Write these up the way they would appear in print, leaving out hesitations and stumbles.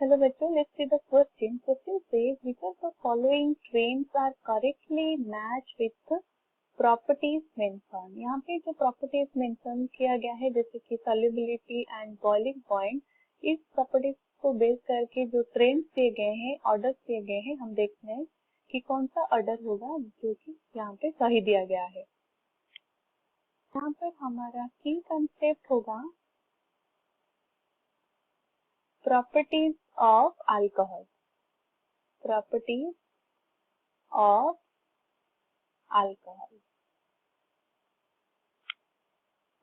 Hello बच्चों, let's see the question. Question says which of the following trains are correctly matched with the properties mentioned. यहाँ पे जो properties mention किया गया है जैसे कि solubility and boiling point, इस properties को बेस करके जो trains दिए गए हैं, orders दिए गए हैं, हम देखते हैं कि कौन सा order होगा जो कि यहाँ पे सही दिया गया है. यहाँ पर हमारा key concept होगा properties of alcohol. Properties of alcohol.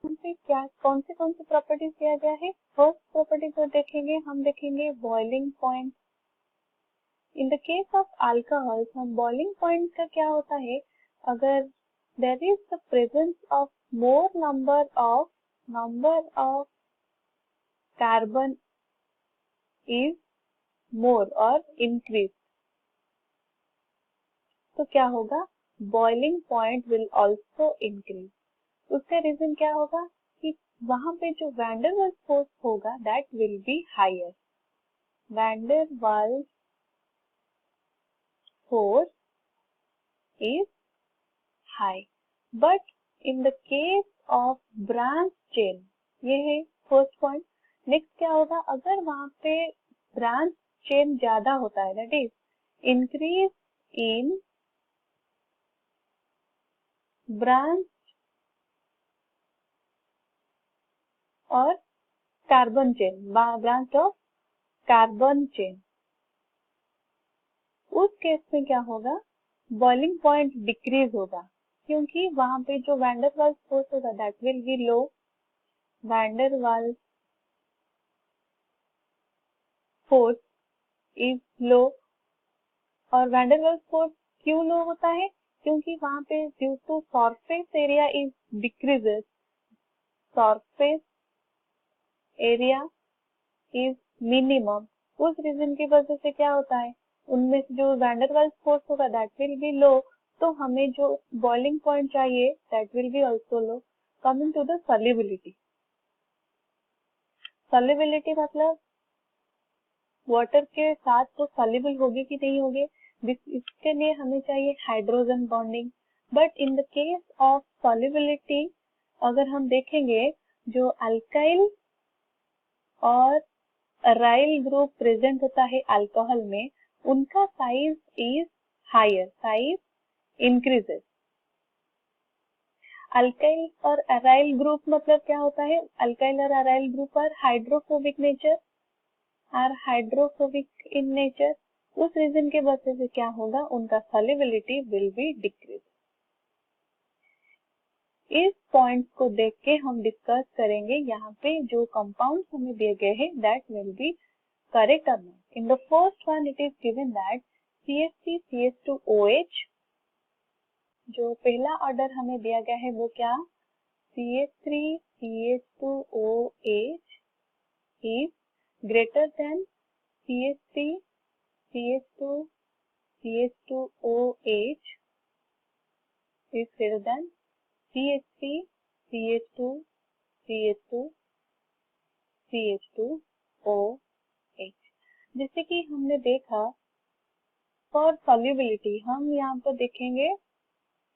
पे क्या कौन से प्रॉपर्टीज दिया गया है. फर्स्ट प्रॉपर्टी जो देखेंगे हम देखेंगे boiling point. In the case of alcohol हम बॉइलिंग पॉइंट का क्या होता है, अगर there is the presence of more number of carbon is more और इंक्रीज, तो क्या होगा, boiling point will also increase. उसका रीजन क्या होगा कि वहां पे जो वैन डर वाल्स फोर्स होगा that will be higher. Van der Waals force is high. But in the case of branch chain, ये है फर्स्ट पॉइंट. नेक्स्ट क्या होगा, अगर वहां पे ब्रांच चेन ज्यादा होता है that is increase in branch और carbon chain, branch of carbon chain, उस केस में क्या होगा, बॉइलिंग पॉइंट डिक्रीज होगा क्योंकि वहां पे जो वैन डर वाल्स फोर्स होगा that will be low. Van der Waals force is low. और वैन डर वाल्स फोर्स क्यों लो होता है, क्योंकि वहां पे due to surface area is decreases. Surface area is minimum. उस रीजन की वजह से क्या होता है, उनमें से जो वैन डर वाल्स फोर्स होगा दैट विल बी लो, तो हमें जो बॉइलिंग पॉइंट चाहिए that will be also low. Coming to the solubility. Solubility मतलब वाटर के साथ तो सॉल्युबल होगी कि नहीं होगी, इसके लिए हमें चाहिए hydrogen bonding. But in the case of solubility अगर हम देखेंगे जो अल्काइल और अराइल ग्रुप प्रेजेंट होता है अल्कोहल में, उनका size is higher, size increases. Alkyl और अराइल ग्रुप मतलब क्या होता है, अल्काइल और aryl group are hydrophobic nature, are hydrophobic in nature. उस रीजन के वजह से क्या होगा, उनका सॉल्युबिलिटी विल बी डिक्रीज. इस पॉइंट को देख के हम डिस्कस करेंगे यहाँ पे जो कंपाउंड हमें दिए गए हैं दैट विल बी करेक्ट और not. In the first one it is given that CH3CH2OH. जो पहला ऑर्डर हमें दिया गया है वो क्या, CH3CH2OH is greater than CH3CH2CH2OH is greater than CH3CH2CH2CH2OH. जैसे कि हमने देखा फॉर सॉल्युबिलिटी, हम यहाँ पर देखेंगे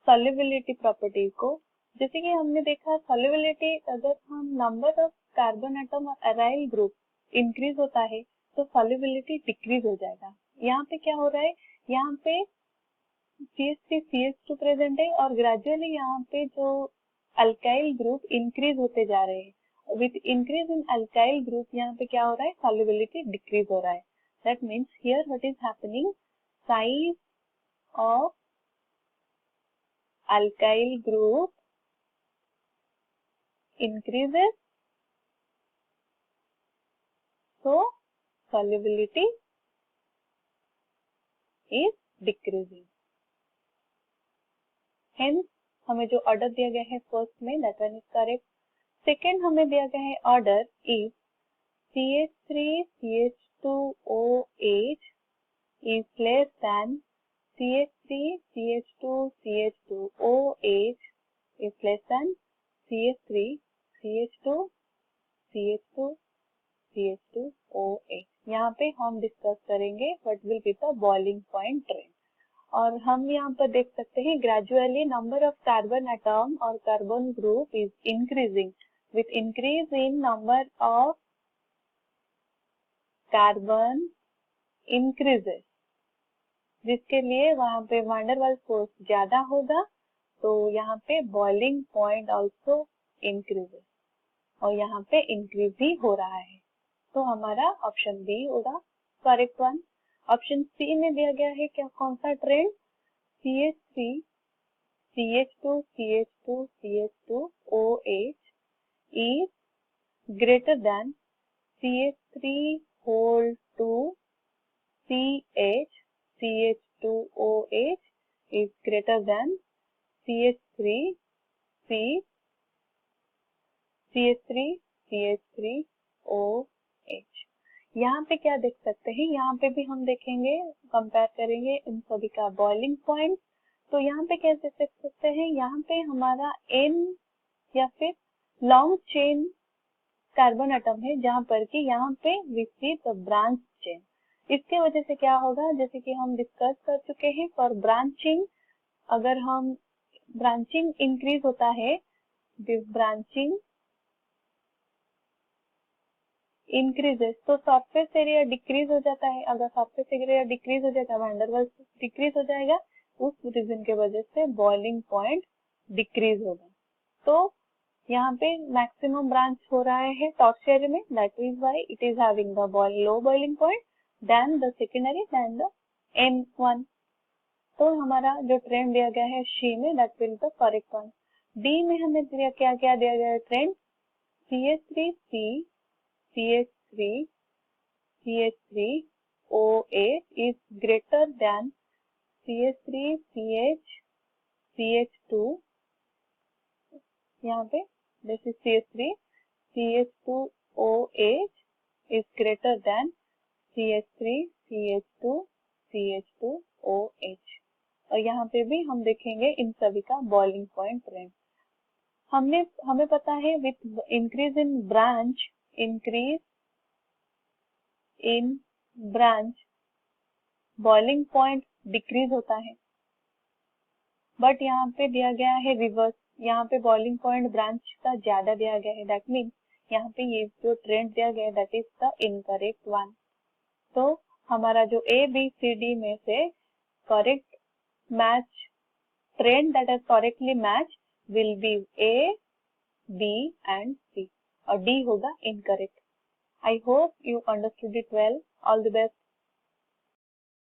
सॉल्युबिलिटी प्रॉपर्टी को. जैसे कि हमने देखा सॉल्युबिलिटी, अगर हम नंबर ऑफ कार्बन एटम और अराइल ग्रुप इंक्रीज होता है तो सॉल्युबिलिटी डिक्रीज हो जाएगा. यहाँ पे क्या हो रहा है, यहाँ पे CH3CH2 प्रेजेंट है और ग्रेजुअली यहाँ पे जो अल्काइल ग्रुप इंक्रीज होते जा रहे हैं. With increase in alkyl group यहाँ पे क्या हो रहा है, सॉल्युबिलिटी डिक्रीज हो रहा है. That means here what is happening, size of alkyl group increases, so solubility is decreasing. Hence हमें जो ऑर्डर दिया गया है फर्स्ट में that one is correct. Second हमें दिया गया है order is CH3CH2OH is less than CH3CH2CH2OH is less than CH3CH2CH2CH2OH. यहाँ पे हम डिस्कस करेंगे what will be the boiling point trend. और हम यहाँ पर देख सकते हैं gradually number of carbon atom और carbon group is increasing with increase in number of carbon increases, जिसके लिए वहां पे वैन डर वाल्स फोर्स ज्यादा होगा, तो यहाँ पे बॉइलिंग पॉइंट ऑल्सो इंक्रीजेस और यहाँ पे इंक्रीज ही हो रहा है। तो हमारा ऑप्शन बी होगा करेक्ट वन। ऑप्शन सी में दिया गया है क्या कौन सा trend, CH3 CH2 CH2 CH2 OH is greater than CH3 whole 2 CH CH2OH is greater than CH3 C CH3 CH3OH। यहाँ पे क्या देख सकते हैं, यहाँ पे भी हम देखेंगे कंपेयर करेंगे इन सभी का बॉइलिंग पॉइंट। तो यहाँ पे कैसे देख सकते हैं, यहाँ पे हमारा N या फिर लॉन्ग चेन कार्बन एटम है, जहाँ पर कि यहाँ पे we see the branch chain. इसके वजह से क्या होगा, जैसे कि हम डिस्कस कर चुके हैं, फॉर ब्रांचिंग अगर हम ब्रांचिंग इंक्रीज होता है, दिस ब्रांचिंग इंक्रीजेस, तो सरफेस एरिया डिक्रीज हो जाता है। अगर सरफेस एरिया डिक्रीज हो जाएगा, वैन डर वाल्स डिक्रीज हो जाएगा, उस रीजन के वजह से बॉइलिंग पॉइंट डिक्रीज होगा। तो यहाँ पे मैक्सिमम ब्रांच हो रहा है टर्शियरी में, that is why it is having the low boiling point than the secondary than the N1। तो हमारा जो ट्रेंड दिया गया है सी में, that will the correct one. D में हमें क्या क्या दिया गया है trend, CH3C CH3 CH3OH is greater than CH3CH CH2, यहाँ पे this is CH3 CH2OH is greater than CH3 CH2 CH2OH। और यहाँ पे भी हम देखेंगे इन सभी का बॉइलिंग पॉइंट ट्रेंड। हमें पता है with increase in branch, increase in branch boiling point decrease होता है, बट यहाँ पे दिया गया है रिवर्स, यहाँ पे बॉइलिंग पॉइंट ब्रांच का ज्यादा दिया गया है, दैट मीन्स यहाँ पे ये जो ट्रेंड दिया गया है that is the incorrect one. तो हमारा जो ABCD में से correct match trend that is correctly match will be A, B and C और D होगा incorrect. I hope you understood it well. All the best.